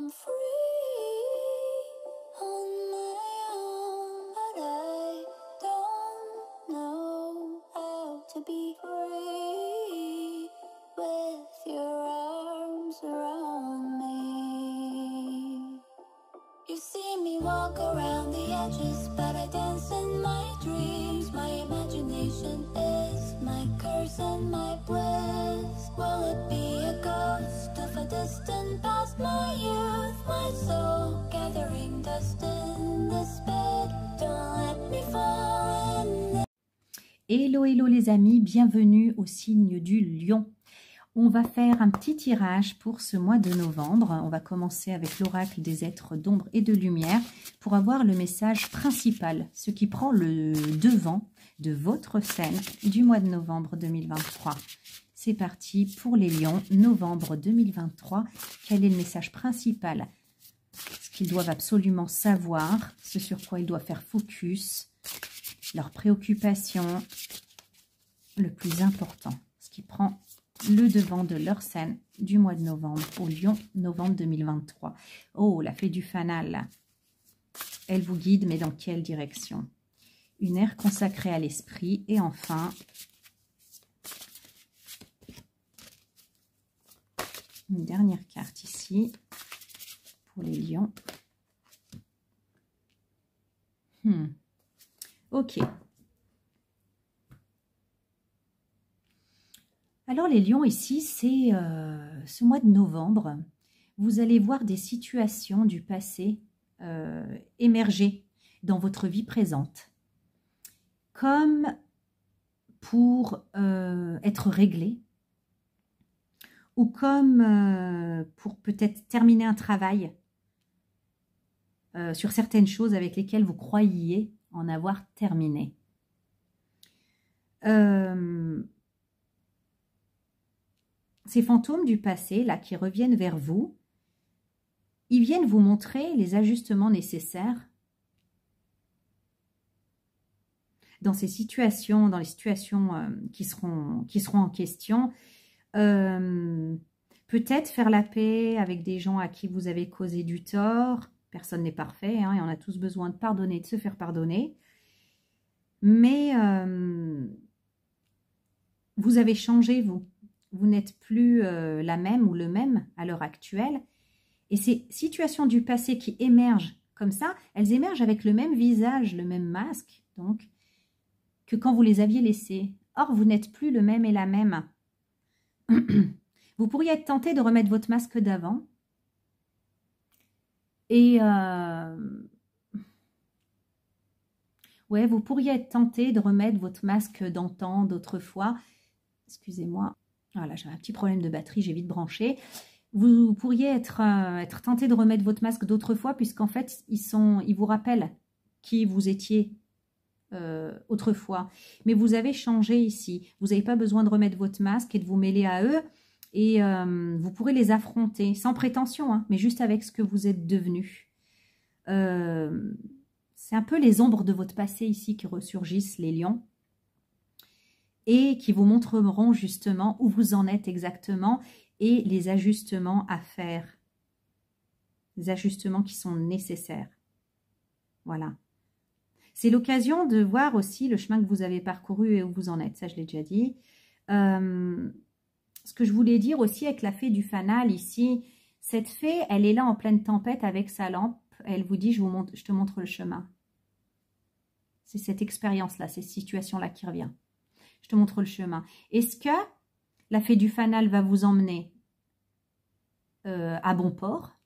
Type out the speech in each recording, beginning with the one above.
I'm free on my own, but I don't know how to be free with your arms around me. You see me walk around the edges, but I dance in my dreams. My imagination is my curse and my bliss. Will it be a ghost of a distant past? My youth, my soul, gathering dust in this bed. Don't let me fall in. Hello, hello les amis, bienvenue au signe du lion. On va faire un petit tirage pour ce mois de novembre. On va commencer avec l'oracle des êtres d'ombre et de lumière pour avoir le message principal, ce qui prend le devant de votre scène du mois de novembre 2023. C'est parti pour les lions, novembre 2023. Quel est le message principal? Ce qu'ils doivent absolument savoir, ce sur quoi ils doivent faire focus, leurs préoccupations, le plus important, ce qui prend le devant de leur scène du mois de novembre au lion, novembre 2023. Oh, la fée du fanal. Elle vous guide, mais dans quelle direction? Une ère consacrée à l'esprit. Et enfin, une dernière carte ici pour les lions. Ok. Alors les lions ici, c'est ce mois de novembre, vous allez voir des situations du passé émerger dans votre vie présente, comme pour être réglées, ou comme pour peut-être terminer un travail sur certaines choses avec lesquelles vous croyiez en avoir terminé. Ces fantômes du passé, là, qui reviennent vers vous, ils viennent vous montrer les ajustements nécessaires dans ces situations, dans les situations qui seront en question. Peut-être faire la paix avec des gens à qui vous avez causé du tort. Personne n'est parfait, hein, et on a tous besoin de pardonner, de se faire pardonner. Mais vous avez changé, vous. Vous n'êtes plus la même ou le même à l'heure actuelle. Et ces situations du passé qui émergent comme ça, elles émergent avec le même visage, le même masque, donc, que quand vous les aviez laissés. Or, vous n'êtes plus le même et la même. Vous pourriez être tenté de remettre votre masque d'avant. Et ouais, vous pourriez être tenté de remettre votre masque d'antan, d'autrefois. Excusez-moi. Voilà, j'ai un petit problème de batterie, j'ai vite branché. Vous pourriez être tenté de remettre votre masque d'autrefois, puisqu'en fait, ils vous rappellent qui vous étiez autrefois. Mais vous avez changé ici. Vous n'avez pas besoin de remettre votre masque et de vous mêler à eux. Et vous pourrez les affronter, sans prétention, hein, mais juste avec ce que vous êtes devenu. C'est un peu les ombres de votre passé ici qui ressurgissent, les lions. Et qui vous montreront justement où vous en êtes exactement et les ajustements à faire. Les ajustements qui sont nécessaires. Voilà. C'est l'occasion de voir aussi le chemin que vous avez parcouru et où vous en êtes. Ça, je l'ai déjà dit. Ce que je voulais dire aussi avec la fée du fanal ici, cette fée, elle est là en pleine tempête avec sa lampe. Elle vous dit, je te montre le chemin. C'est cette expérience-là, cette situation-là qui revient. Je te montre le chemin. Est-ce que la fée du fanal va vous emmener à bon port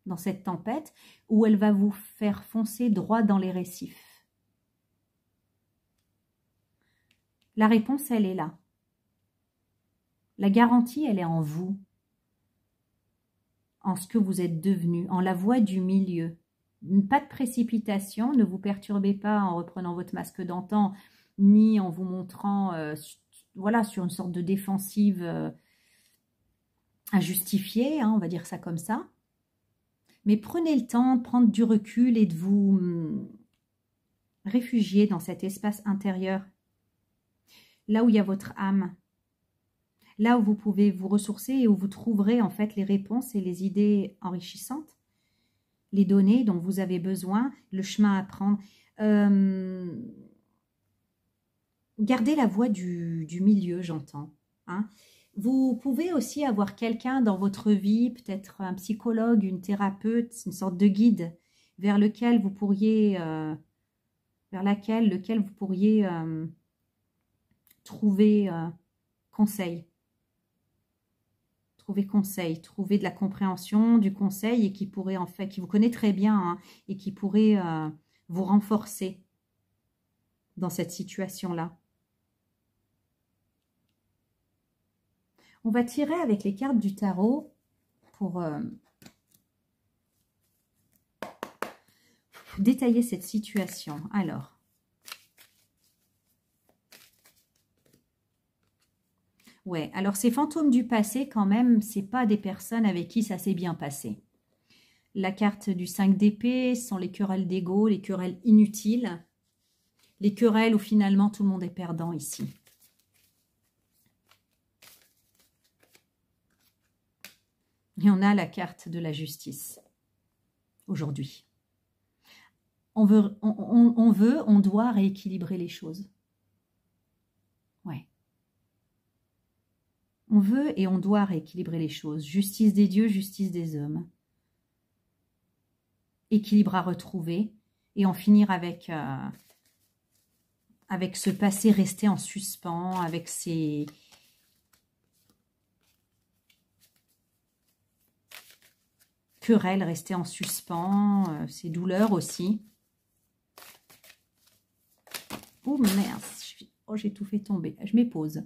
dans cette tempête, ou elle va vous faire foncer droit dans les récifs? La réponse, elle est là. La garantie, elle est en vous, en ce que vous êtes devenu, en la voie du milieu. Pas de précipitation, ne vous perturbez pas en reprenant votre masque d'antan, ni en vous montrant voilà, sur une sorte de défensive injustifiée, hein, on va dire ça comme ça. Mais prenez le temps de prendre du recul et de vous réfugier dans cet espace intérieur, là où il y a votre âme, là où vous pouvez vous ressourcer et où vous trouverez en fait les réponses et les idées enrichissantes, les données dont vous avez besoin, le chemin à prendre. Gardez la voie du milieu, j'entends. Hein. Vous pouvez aussi avoir quelqu'un dans votre vie, peut-être un psychologue, une thérapeute, une sorte de guide vers lequel vous pourriez, lequel vous pourriez trouver conseil. Trouver conseil, trouver de la compréhension, du conseil et qui pourrait en fait, qui vous connaît très bien hein, et qui pourrait vous renforcer dans cette situation-là. On va tirer avec les cartes du tarot pour détailler cette situation. Alors, ouais, alors ces fantômes du passé, quand même, c'est pas des personnes avec qui ça s'est bien passé. La carte du 5 d'épée sont les querelles d'ego, les querelles inutiles, les querelles où finalement tout le monde est perdant ici. Et on a la carte de la justice aujourd'hui. On doit rééquilibrer les choses. Ouais. On veut et on doit rééquilibrer les choses. Justice des dieux, justice des hommes. Équilibre à retrouver et en finir avec ce passé resté en suspens, avec ces querelles restées en suspens, ces douleurs aussi. Oh merde, j'ai tout fait tomber. Je m'épose.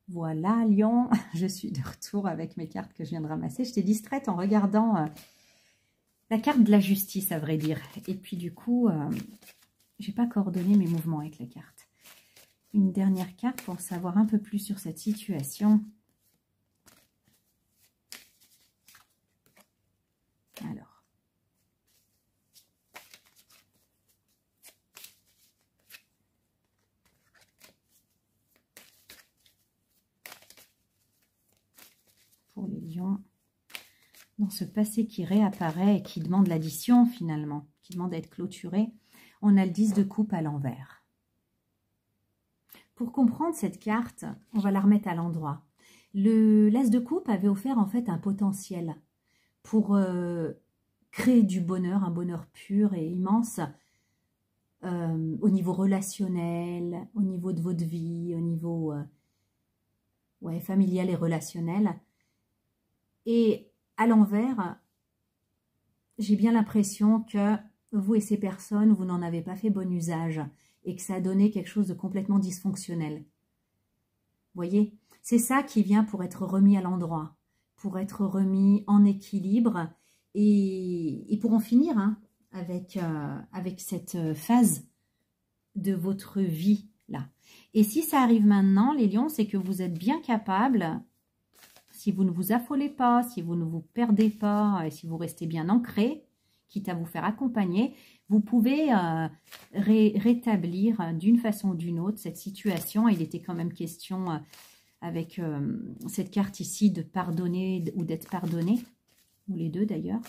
Voilà, Lion, je suis de retour avec mes cartes que je viens de ramasser. J'étais distraite en regardant la carte de la justice, à vrai dire. Et puis du coup, j'ai pas coordonné mes mouvements avec la carte. Une dernière carte pour savoir un peu plus sur cette situation. Alors. Pour les lions, dans ce passé qui réapparaît et qui demande l'addition finalement, qui demande à être clôturé, on a le 10 de coupe à l'envers. Pour comprendre cette carte, on va la remettre à l'endroit. L'as de coupe avait offert en fait un potentiel pour créer du bonheur, un bonheur pur et immense au niveau relationnel, au niveau de votre vie, au niveau familial et relationnel. Et à l'envers, j'ai bien l'impression que vous et ces personnes, vous n'en avez pas fait bon usage et que ça a donné quelque chose de complètement dysfonctionnel. Vous voyez, c'est ça qui vient pour être remis à l'endroit, pour être remis en équilibre et pour en finir hein, avec cette phase de votre vie là. Et si ça arrive maintenant, les lions, c'est que vous êtes bien capables, si vous ne vous affolez pas, si vous ne vous perdez pas, et si vous restez bien ancré, quitte à vous faire accompagner, vous pouvez rétablir d'une façon ou d'une autre cette situation. Il était quand même question avec cette carte ici de pardonner ou d'être pardonné, ou les deux d'ailleurs.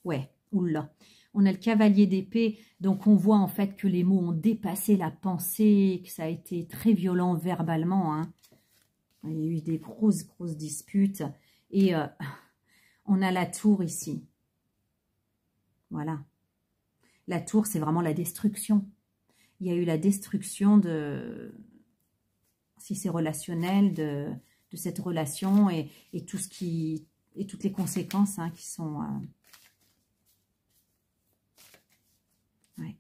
Ouais, oula. On a le cavalier d'épée, donc on voit en fait que les mots ont dépassé la pensée, que ça a été très violent verbalement. Hein. Il y a eu des grosses disputes. Et on a la tour ici. Voilà. La tour, c'est vraiment la destruction. Il y a eu la destruction de, si c'est relationnel, de cette relation et tout ce qui, et toutes les conséquences hein, qui sont... ouais.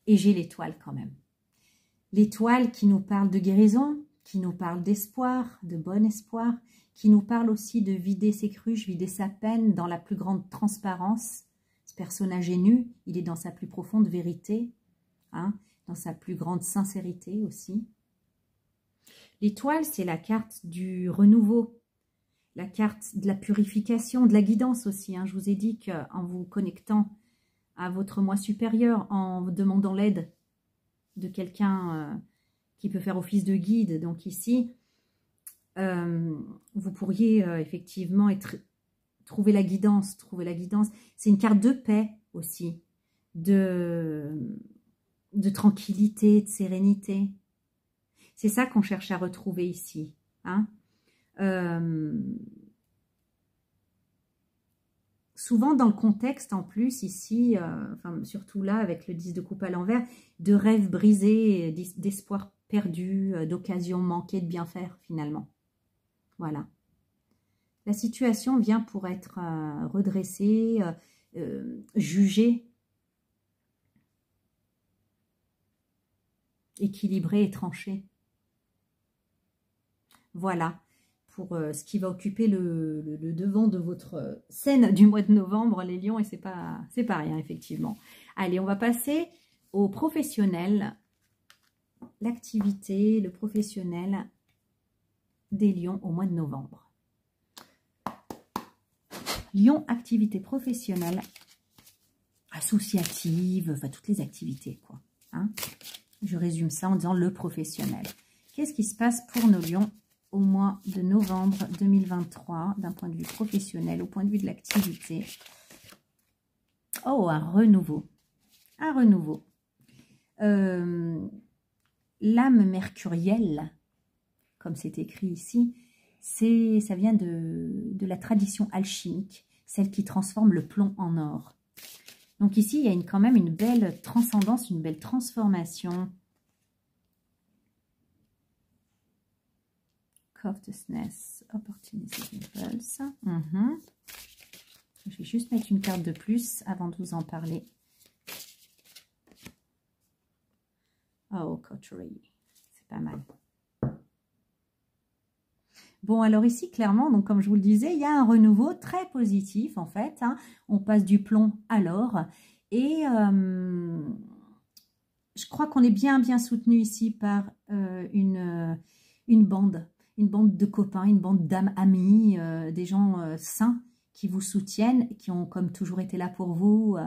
Et j'ai l'étoile quand même. L'étoile qui nous parle de guérison, qui nous parle d'espoir, de bon espoir, qui nous parle aussi de vider ses cruches, vider sa peine dans la plus grande transparence. Ce personnage est nu, il est dans sa plus profonde vérité, hein, dans sa plus grande sincérité aussi. L'étoile, c'est la carte du renouveau, la carte de la purification, de la guidance aussi. Hein. Je vous ai dit qu'en vous connectant à votre moi supérieur, en demandant l'aide de quelqu'un qui peut faire office de guide. Donc ici, vous pourriez effectivement trouver la guidance. C'est une carte de paix aussi, de tranquillité, de sérénité. C'est ça qu'on cherche à retrouver ici. Hein. Souvent dans le contexte, en plus, ici, enfin, surtout là, avec le 10 de coupe à l'envers, de rêves brisés, d'espoir perdu, d'occasions manquées de bien faire, finalement. Voilà. La situation vient pour être redressée, jugée, équilibrée et tranchée. Voilà. Pour ce qui va occuper le devant de votre scène du mois de novembre, les lions, et c'est pas rien, effectivement. Allez, on va passer au professionnel, l'activité, le professionnel des lions au mois de novembre. Lion, activité professionnelle, associative, enfin toutes les activités, quoi. Hein, je résume ça en disant le professionnel. Qu'est-ce qui se passe pour nos lions au mois de novembre 2023, d'un point de vue professionnel, au point de vue de l'activité? Oh, un renouveau. Un renouveau. L'âme mercurielle, comme c'est écrit ici, ça vient de la tradition alchimique, celle qui transforme le plomb en or. Donc ici, il y a quand même une belle transcendance, une belle transformation. Covetousness, Opportunity Impulse. Je vais juste mettre une carte de plus avant de vous en parler. Oh, Coterie, c'est pas mal. Bon, alors ici, clairement, donc comme je vous le disais, il y a un renouveau très positif, en fait. Hein. On passe du plomb à l'or. Et je crois qu'on est bien soutenu ici par une bande. Une bande de copains, une bande d'âmes amies, des gens sains qui vous soutiennent, qui ont comme toujours été là pour vous,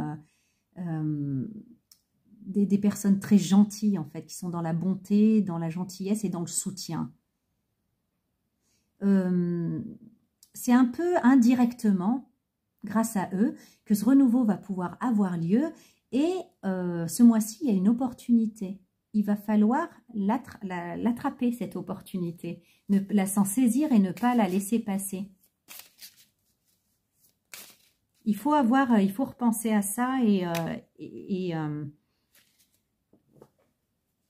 des personnes très gentilles en fait, qui sont dans la bonté, dans la gentillesse et dans le soutien. C'est un peu indirectement, grâce à eux, que ce renouveau va pouvoir avoir lieu et ce mois-ci, il y a une opportunité. Il va falloir l'attraper, cette opportunité, s'en saisir et ne pas la laisser passer. Il faut repenser à ça et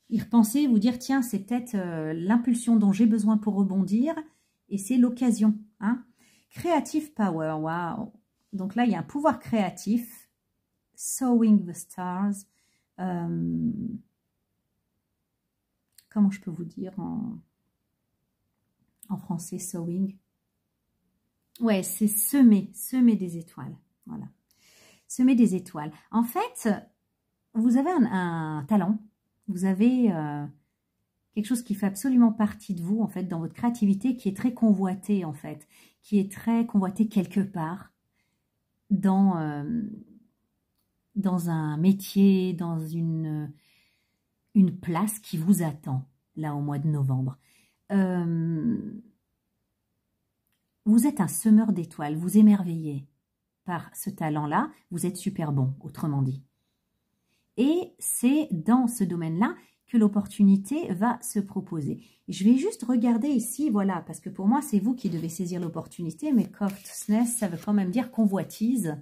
y repenser, vous dire, tiens, c'est peut-être l'impulsion dont j'ai besoin pour rebondir et c'est l'occasion. Hein. Creative Power, waouh. Donc là, il y a un pouvoir créatif. Sowing the Stars. Comment je peux vous dire en français, sowing? Ouais, c'est semer des étoiles. Voilà. Semer des étoiles. En fait, vous avez un talent. Vous avez quelque chose qui fait absolument partie de vous, en fait, dans votre créativité, qui est très convoité, en fait. Qui est très convoité quelque part dans un métier, dans une place qui vous attend, là, au mois de novembre. Vous êtes un semeur d'étoiles, vous émerveillez par ce talent-là, vous êtes super bon, autrement dit. Et c'est dans ce domaine-là que l'opportunité va se proposer. Je vais juste regarder ici, voilà, parce que pour moi, c'est vous qui devez saisir l'opportunité, mais covetousness, ça veut quand même dire convoitise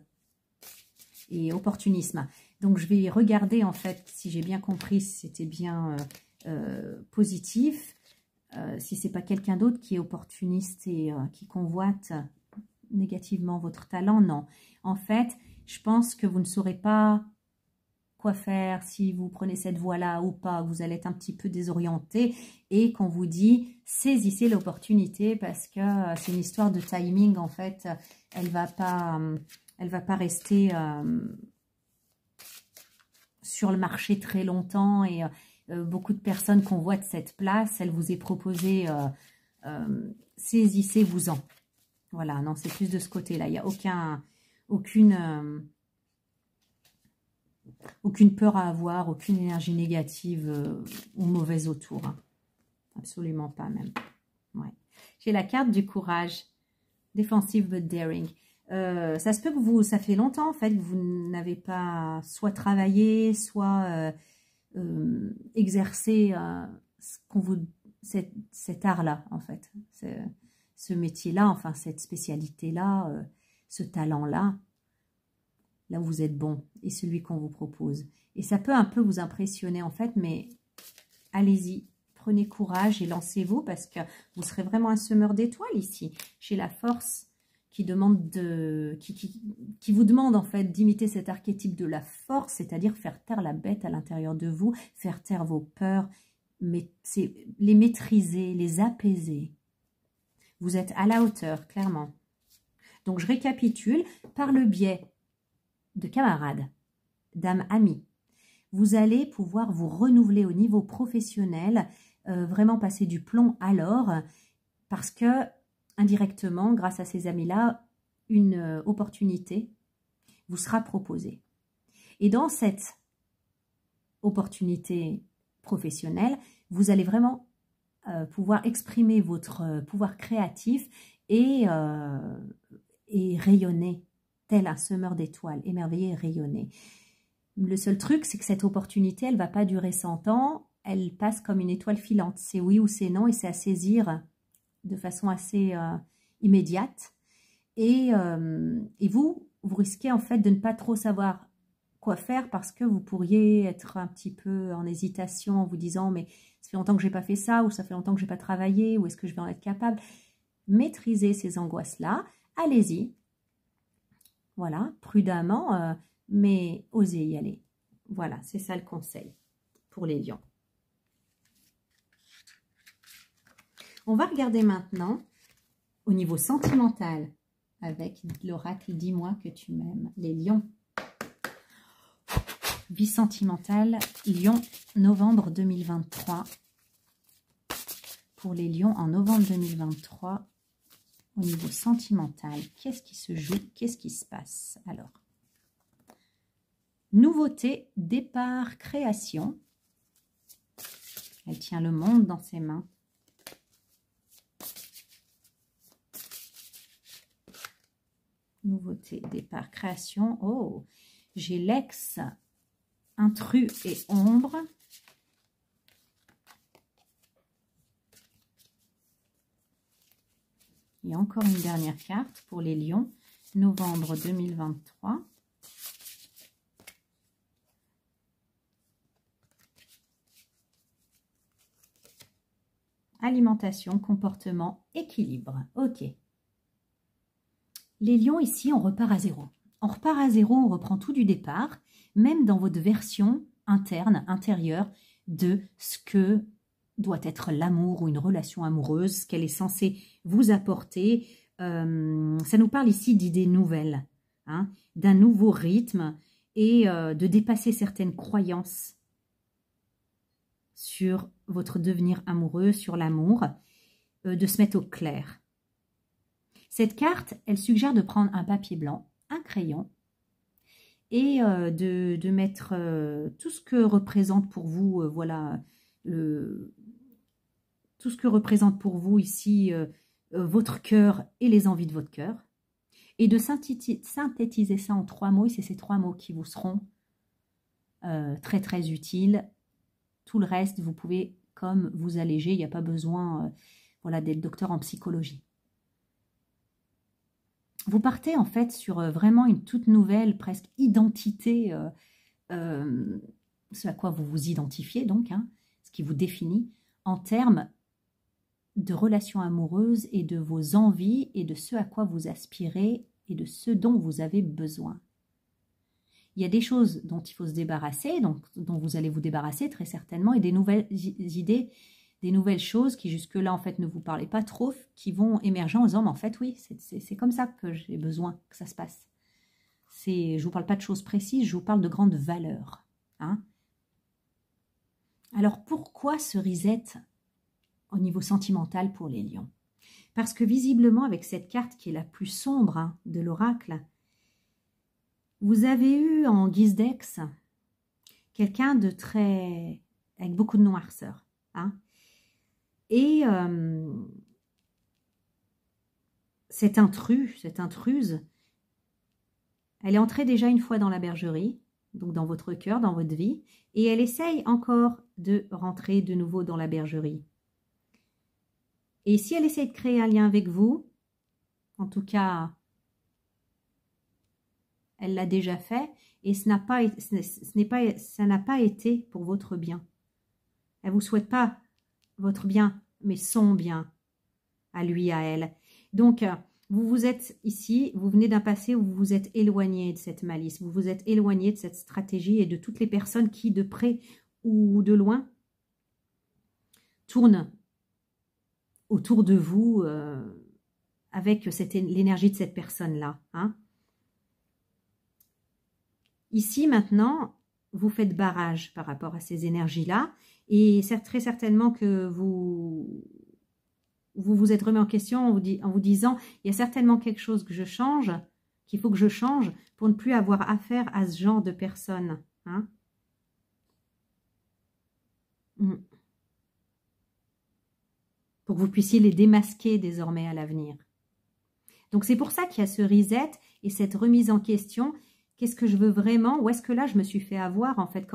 et opportunisme. Donc, je vais regarder, en fait, si j'ai bien compris, si c'était bien positif, si c'est pas quelqu'un d'autre qui est opportuniste et qui convoite négativement votre talent, non. En fait, je pense que vous ne saurez pas quoi faire, si vous prenez cette voie-là ou pas, vous allez être un petit peu désorienté et qu'on vous dit saisissez l'opportunité parce que c'est une histoire de timing, en fait, elle va pas rester sur le marché très longtemps et beaucoup de personnes convoitent cette place, elle vous est proposée, saisissez-vous-en. Voilà, non, c'est plus de ce côté-là, il n'y a aucune Aucune peur à avoir, aucune énergie négative ou mauvaise autour. Hein. Absolument pas même. Ouais. J'ai la carte du courage. Défensive but daring. Ça se peut que ça fait longtemps en fait que vous n'avez pas soit travaillé, soit exercé cet art-là en fait. Ce métier-là, enfin cette spécialité-là, ce talent-là, là où vous êtes bon et celui qu'on vous propose. Et ça peut un peu vous impressionner en fait, mais allez-y. Prenez courage et lancez-vous parce que vous serez vraiment un semeur d'étoiles ici. J'ai la force qui vous demande en fait d'imiter cet archétype de la force, c'est-à-dire faire taire la bête à l'intérieur de vous, faire taire vos peurs, mais les maîtriser, les apaiser. Vous êtes à la hauteur, clairement. Donc je récapitule, par le biais de camarades, d'âmes amies, vous allez pouvoir vous renouveler au niveau professionnel, vraiment passer du plomb à l'or, parce que indirectement, grâce à ces amis-là, une opportunité vous sera proposée. Et dans cette opportunité professionnelle, vous allez vraiment pouvoir exprimer votre pouvoir créatif et rayonner, tel un semeur d'étoiles, émerveiller et rayonner. Le seul truc, c'est que cette opportunité, elle ne va pas durer 100 ans, elle passe comme une étoile filante. C'est oui ou c'est non et c'est à saisir de façon assez immédiate. Et vous risquez en fait de ne pas trop savoir quoi faire parce que vous pourriez être un petit peu en hésitation en vous disant « mais ça fait longtemps que je n'ai pas fait ça » ou « ça fait longtemps que je n'ai pas travaillé » ou « est-ce que je vais en être capable ?» Maîtrisez ces angoisses-là, allez-y. Voilà, prudemment, mais osez y aller. Voilà, c'est ça le conseil pour les lions. On va regarder maintenant au niveau sentimental avec l'oracle « Dis-moi que tu m'aimes ». Les lions. Vie sentimentale, Lion, novembre 2023. Pour les lions en novembre 2023, au niveau sentimental, qu'est-ce qui se joue? Qu'est-ce qui se passe? Alors, nouveauté, départ, création. Elle tient le monde dans ses mains. Nouveauté, départ, création. Oh, j'ai l'ex, intrus et ombre. Et encore une dernière carte pour les lions, novembre 2023. Alimentation, comportement, équilibre. Ok. Les lions, ici, on repart à zéro. On repart à zéro, on reprend tout du départ, même dans votre version interne, intérieure, de ce que doit être l'amour ou une relation amoureuse, ce qu'elle est censée vous apporter. Ça nous parle ici d'idées nouvelles, hein, d'un nouveau rythme et de dépasser certaines croyances sur votre devenir amoureux, sur l'amour, de se mettre au clair. Cette carte, elle suggère de prendre un papier blanc, un crayon, et de mettre tout ce que représente pour vous, voilà, tout ce que représente pour vous ici votre cœur et les envies de votre cœur, et de synthétiser ça en 3 mots, et c'est ces 3 mots qui vous seront très très utiles. Tout le reste, vous pouvez comme vous alléger, il n'y a pas besoin voilà, d'être docteur en psychologie. Vous partez en fait sur vraiment une toute nouvelle, presque identité, ce à quoi vous vous identifiez donc, hein, ce qui vous définit en termes de relations amoureuses et de vos envies et de ce à quoi vous aspirez et de ce dont vous avez besoin. Il y a des choses dont il faut se débarrasser, donc, dont vous allez vous débarrasser très certainement, et des nouvelles idées, des nouvelles choses qui jusque-là en fait ne vous parlaient pas trop, qui vont émerger en disant, mais en fait oui, c'est comme ça que j'ai besoin que ça se passe. Je ne vous parle pas de choses précises, je vous parle de grandes valeurs. Hein. Alors pourquoi ce reset au niveau sentimental pour les lions? Parce que visiblement avec cette carte qui est la plus sombre, hein, de l'oracle, vous avez eu en guise d'ex quelqu'un de très... avec beaucoup de noirceur. Hein. Et cette intruse, elle est entrée déjà une fois dans la bergerie, donc dans votre cœur, dans votre vie, et elle essaye encore de rentrer de nouveau dans la bergerie. Et si elle essaie de créer un lien avec vous, en tout cas, elle l'a déjà fait, et ça n'a pas été pour votre bien. Elle ne vous souhaite pas votre bien, mais son bien, à lui, à elle. Donc, vous êtes ici, vous venez d'un passé où vous vous êtes éloigné de cette malice, vous vous êtes éloigné de cette stratégie et de toutes les personnes qui, de près ou de loin, tournent autour de vous avec l'énergie de cette personne-là. Hein. Ici, maintenant, vous faites barrage par rapport à ces énergies-là et c'est très certainement que vous vous êtes remis en question en vous disant il y a certainement quelque chose que je change, qu'il faut que je change pour ne plus avoir affaire à ce genre de personnes. Hein. Pour que vous puissiez les démasquer désormais à l'avenir. Donc c'est pour ça qu'il y a ce reset et cette remise en question. Qu'est-ce que je veux vraiment? Où est-ce que là je me suis fait avoir en fait?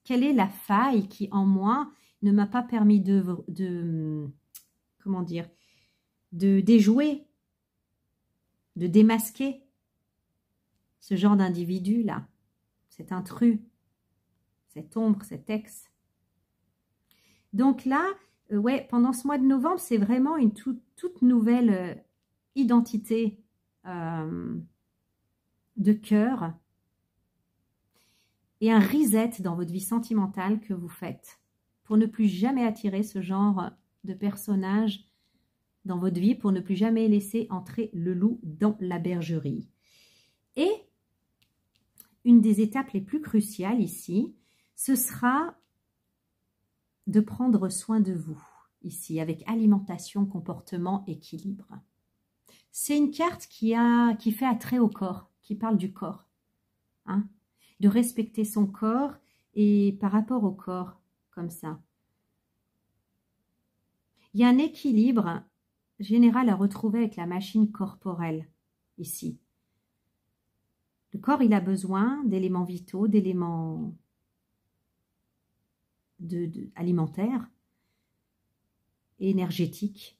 Quelle est la faille qui en moi ne m'a pas permis comment dire, de déjouer, de démasquer ce genre d'individu-là, cet intrus, cette ombre, cet ex. Donc là, ouais, pendant ce mois de novembre, c'est vraiment une toute nouvelle identité de cœur et un reset dans votre vie sentimentale que vous faites pour ne plus jamais attirer ce genre de personnage dans votre vie, pour ne plus jamais laisser entrer le loup dans la bergerie. Et une des étapes les plus cruciales ici, ce sera de prendre soin de vous, ici, avec alimentation, comportement, équilibre. C'est une carte qui fait attrait au corps, qui parle du corps. Hein, de respecter son corps et par rapport au corps, comme ça. Il y a un équilibre général à retrouver avec la machine corporelle, ici. Le corps, il a besoin d'éléments vitaux, d'éléments alimentaires et énergétiques.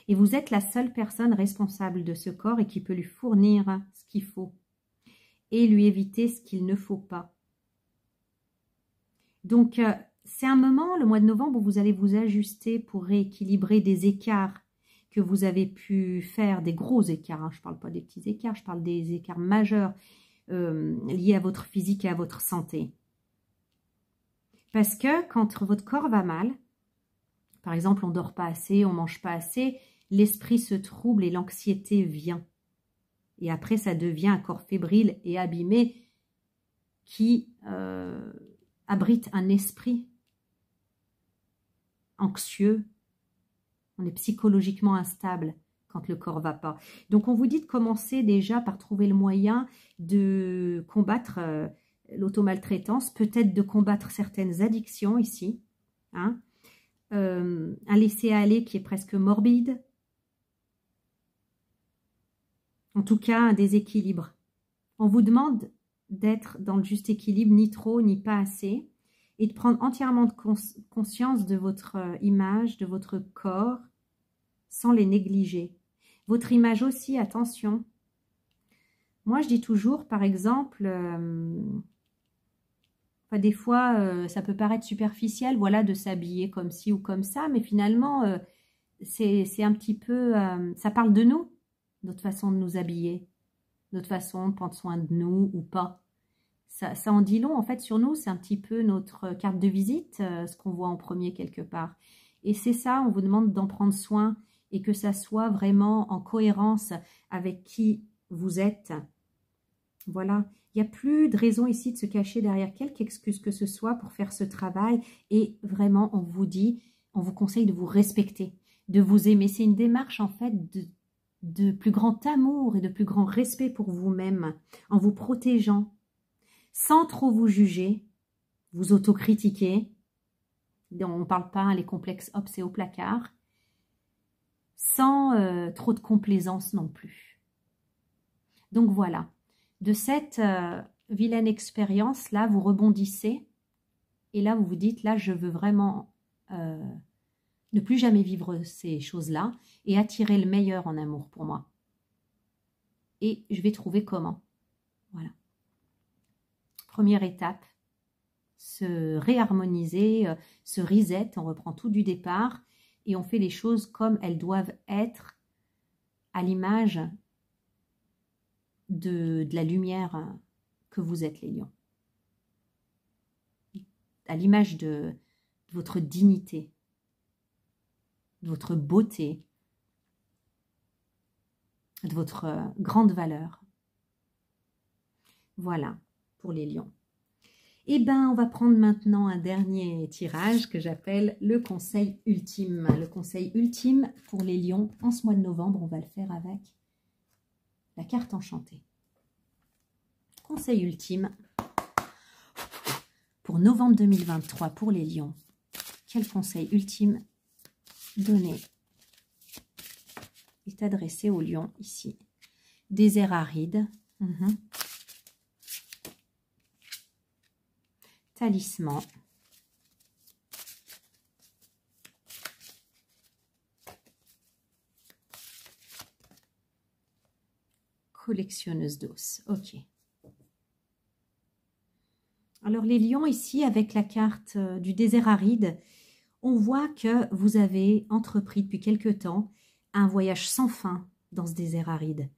Et vous êtes la seule personne responsable de ce corps et qui peut lui fournir ce qu'il faut et lui éviter ce qu'il ne faut pas. Donc, c'est un moment, le mois de novembre, où vous allez vous ajuster pour rééquilibrer des écarts que vous avez pu faire, des gros écarts. Hein. Je ne parle pas des petits écarts, je parle des écarts majeurs liés à votre physique et à votre santé. Parce que quand votre corps va mal, par exemple, on ne dort pas assez, on ne mange pas assez, l'esprit se trouble et l'anxiété vient. Et après, ça devient un corps fébrile et abîmé qui abrite un esprit anxieux. On est psychologiquement instable quand le corps ne va pas. Donc, on vous dit de commencer déjà par trouver le moyen de combattre l'automaltraitance, peut-être de combattre certaines addictions ici. Hein, un laisser-aller qui est presque morbide. En tout cas, un déséquilibre. On vous demande d'être dans le juste équilibre, ni trop, ni pas assez, et de prendre entièrement conscience de votre image, de votre corps, sans les négliger. Votre image aussi, attention. Moi, je dis toujours, par exemple, des fois, ça peut paraître superficiel, voilà, de s'habiller comme ci ou comme ça, mais finalement, c'est un petit peu, ça parle de nous, notre façon de nous habiller, notre façon de prendre soin de nous ou pas. Ça en dit long, en fait, sur nous, c'est un petit peu notre carte de visite, ce qu'on voit en premier quelque part. Et c'est ça, on vous demande d'en prendre soin et que ça soit vraiment en cohérence avec qui vous êtes. Voilà, il n'y a plus de raison ici de se cacher derrière quelque excuse que ce soit pour faire ce travail. Et vraiment, on vous dit, on vous conseille de vous respecter, de vous aimer. C'est une démarche, en fait, de plus grand amour et de plus grand respect pour vous-même, en vous protégeant. sans trop vous juger, vous autocritiquer. On ne parle pas les complexes, hop, c'est au placard. Sans trop de complaisance non plus. Donc voilà, de cette vilaine expérience-là, vous rebondissez et là, vous vous dites, là, je veux vraiment ne plus jamais vivre ces choses-là et attirer le meilleur en amour pour moi. Et je vais trouver comment. Voilà. Première étape, se réharmoniser, se reset, on reprend tout du départ et on fait les choses comme elles doivent être à l'image de la lumière que vous êtes les lions. À l'image de votre dignité, de votre beauté, de votre grande valeur. Voilà pour les lions. Eh bien, on va prendre maintenant un dernier tirage que j'appelle le conseil ultime. Le conseil ultime pour les lions en ce mois de novembre, on va le faire avec la carte enchantée. Conseil ultime pour novembre 2023 pour les lions. Quel conseil ultime donné est adressé aux lions ici? Désert aride. Talisman. Collectionneuse d'os. Ok. Alors les lions ici, avec la carte du désert aride, on voit que vous avez entrepris depuis quelque temps un voyage sans fin dans ce désert aride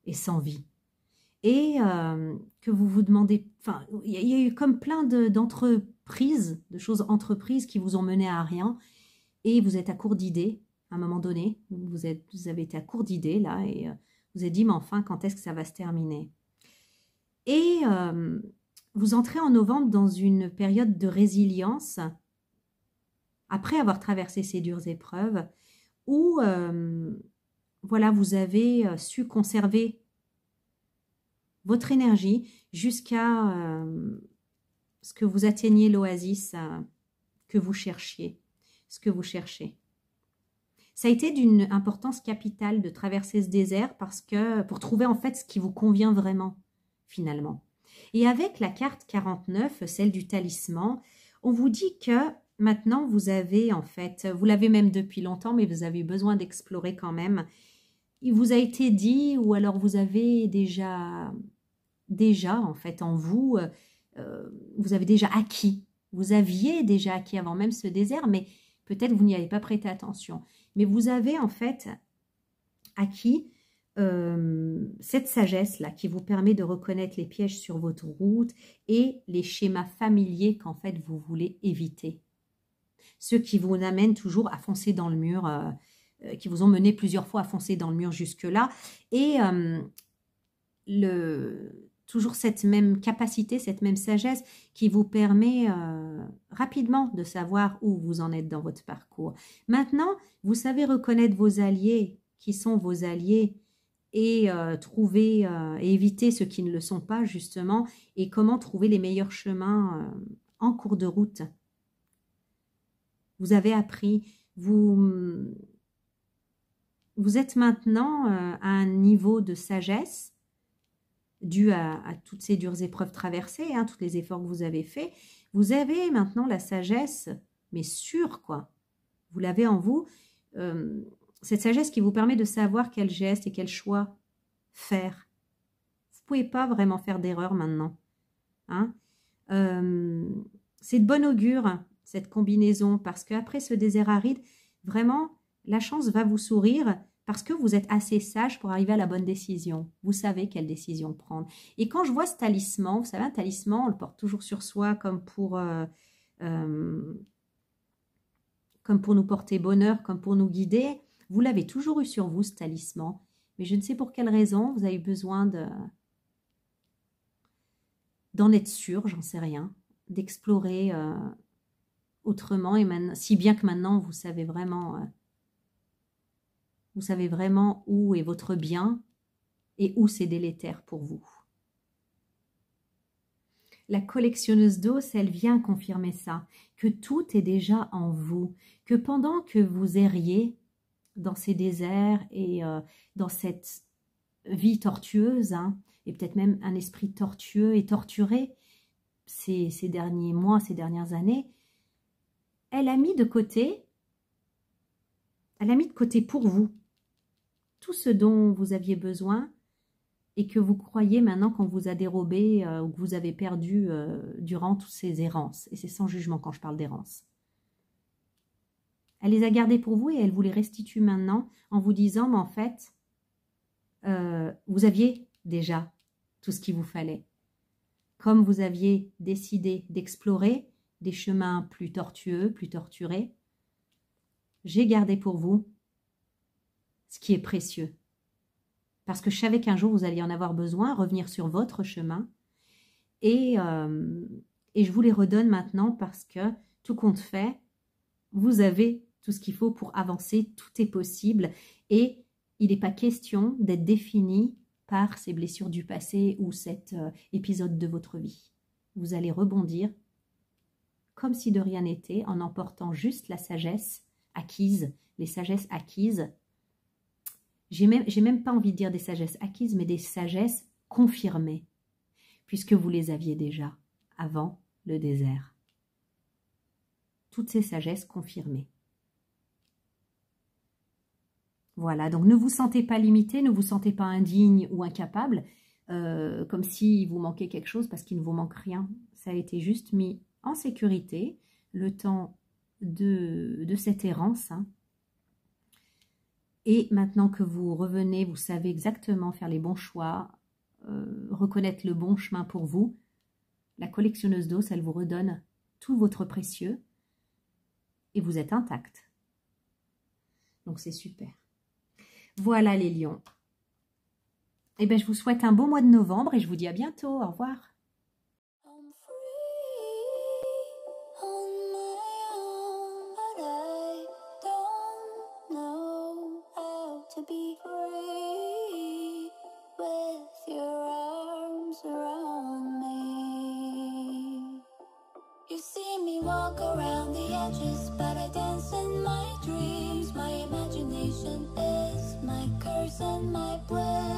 et sans vie. Et que vous vous demandez, enfin, il y a eu comme plein d'entreprises, de choses entreprises qui vous ont mené à rien et vous êtes à court d'idées à un moment donné. Vous avez été à court d'idées là et vous avez dit, mais enfin, quand est-ce que ça va se terminer? Et vous entrez en novembre dans une période de résilience après avoir traversé ces dures épreuves où voilà, vous avez su conserver votre énergie jusqu'à ce que vous atteigniez l'oasis que vous cherchiez, ce que vous cherchez. Ça a été d'une importance capitale de traverser ce désert parce que pour trouver en fait ce qui vous convient vraiment finalement. Et avec la carte 49, celle du talisman, on vous dit que maintenant vous avez en fait, vous l'avez même depuis longtemps, mais vous avez besoin d'explorer quand même. Il vous a été dit ou alors vous avez déjà en fait en vous, vous avez déjà acquis. Vous aviez déjà acquis avant même ce désert, mais peut-être vous n'y avez pas prêté attention. Mais vous avez en fait acquis cette sagesse-là qui vous permet de reconnaître les pièges sur votre route et les schémas familiers qu'en fait vous voulez éviter. Ceux qui vous amènent toujours à foncer dans le mur, qui vous ont mené plusieurs fois à foncer dans le mur jusque-là. Et toujours cette même capacité, cette même sagesse qui vous permet rapidement de savoir où vous en êtes dans votre parcours. Maintenant, vous savez reconnaître vos alliés, qui sont vos alliés, et trouver et éviter ceux qui ne le sont pas justement, et comment trouver les meilleurs chemins en cours de route. Vous avez appris, vous êtes maintenant à un niveau de sagesse dû à toutes ces dures épreuves traversées, tous les efforts que vous avez faits. Vous avez maintenant la sagesse, mais sûre quoi. Vous l'avez en vous, cette sagesse qui vous permet de savoir quel geste et quel choix faire. Vous ne pouvez pas vraiment faire d'erreur maintenant. C'est de bon augure, cette combinaison, parce qu'après ce désert aride, vraiment, la chance va vous sourire parce que vous êtes assez sage pour arriver à la bonne décision. Vous savez quelle décision prendre. Et quand je vois ce talisman, vous savez, un talisman, on le porte toujours sur soi comme pour nous porter bonheur, comme pour nous guider. Vous l'avez toujours eu sur vous, ce talisman. Mais je ne sais pour quelle raison, vous avez besoin d'en être sûr, j'en sais rien, d'explorer autrement. Et maintenant, si bien que maintenant, vous savez vraiment où est votre bien et où c'est délétère pour vous. La collectionneuse d'os, elle vient confirmer ça, que tout est déjà en vous, que pendant que vous erriez dans ces déserts et dans cette vie tortueuse, hein, et peut-être même un esprit tortueux et torturé ces derniers mois, ces dernières années, elle a mis de côté pour vous tout ce dont vous aviez besoin et que vous croyez maintenant qu'on vous a dérobé ou que vous avez perdu durant toutes ces errances. Et c'est sans jugement quand je parle d'errance. Elle les a gardés pour vous et elle vous les restitue maintenant en vous disant, mais en fait, vous aviez déjà tout ce qu'il vous fallait. Comme vous aviez décidé d'explorer des chemins plus tortueux, plus torturés, j'ai gardé pour vous ce qui est précieux. Parce que je savais qu'un jour vous alliez en avoir besoin, revenir sur votre chemin. Et je vous les redonne maintenant parce que tout compte fait, vous avez tout ce qu'il faut pour avancer, tout est possible. Et il n'est pas question d'être défini par ces blessures du passé ou cet épisode de votre vie. Vous allez rebondir comme si de rien n'était en emportant juste la sagesse acquise, les sagesses acquises. J'ai même pas envie de dire des sagesses acquises, mais des sagesses confirmées, puisque vous les aviez déjà avant le désert. Toutes ces sagesses confirmées. Voilà, donc ne vous sentez pas limité, ne vous sentez pas indigne ou incapable, comme s'il vous manquait quelque chose, parce qu'il ne vous manque rien. Ça a été juste mis en sécurité le temps de cette errance, hein. Et maintenant que vous revenez, vous savez exactement faire les bons choix, reconnaître le bon chemin pour vous. La collectionneuse d'os, elle vous redonne tout votre précieux et vous êtes intact. Donc c'est super. Voilà les lions. Eh bien, je vous souhaite un beau mois de novembre et je vous dis à bientôt. Au revoir. To be free with your arms around me. You see me walk around the edges, but I dance in my dreams. My imagination is my curse and my bliss.